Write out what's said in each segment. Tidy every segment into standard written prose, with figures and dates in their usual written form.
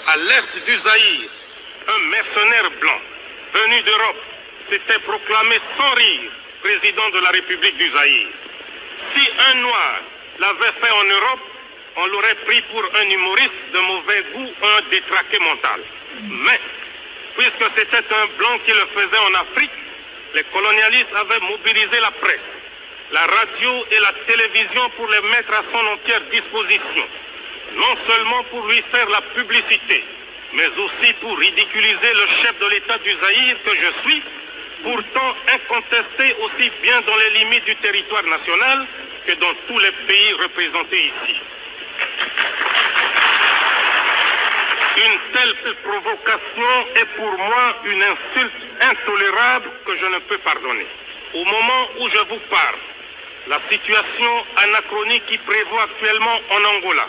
À l'est du Zaïre, un mercenaire blanc venu d'Europe s'était proclamé sans rire président de la République du Zaïre. Si un noir l'avait fait en Europe, on l'aurait pris pour un humoriste de mauvais goût, un détraqué mental. Mais, puisque c'était un blanc qui le faisait en Afrique, les colonialistes avaient mobilisé la presse, la radio et la télévision pour les mettre à son entière disposition. Non seulement pour lui faire la publicité, mais aussi pour ridiculiser le chef de l'État du Zaïre que je suis, pourtant incontesté aussi bien dans les limites du territoire national que dans tous les pays représentés ici. Une telle provocation est pour moi une insulte intolérable que je ne peux pardonner. Au moment où je vous parle, la situation anachronique qui prévaut actuellement en Angola,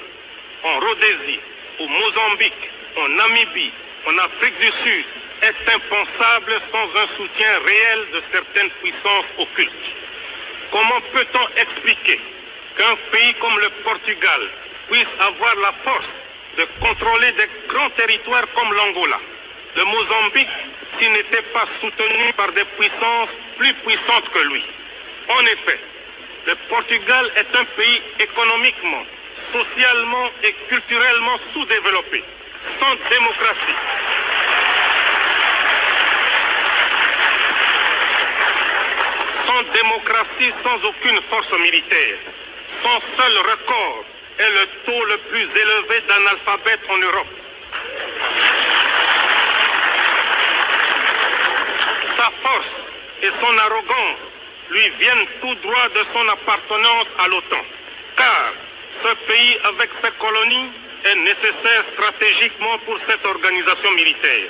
en Rhodésie, au Mozambique, en Namibie, en Afrique du Sud, est impensable sans un soutien réel de certaines puissances occultes. Comment peut-on expliquer qu'un pays comme le Portugal puisse avoir la force de contrôler des grands territoires comme l'Angola, le Mozambique, s'il n'était pas soutenu par des puissances plus puissantes que lui? En effet, le Portugal est un pays économiquement, socialement et culturellement sous-développé, sans démocratie. Sans démocratie, sans aucune force militaire. Son seul record est le taux le plus élevé d'analphabètes en Europe. Sa force et son arrogance lui viennent tout droit de son appartenance à l'OTAN. Car ce pays, avec ses colonies, est nécessaire stratégiquement pour cette organisation militaire.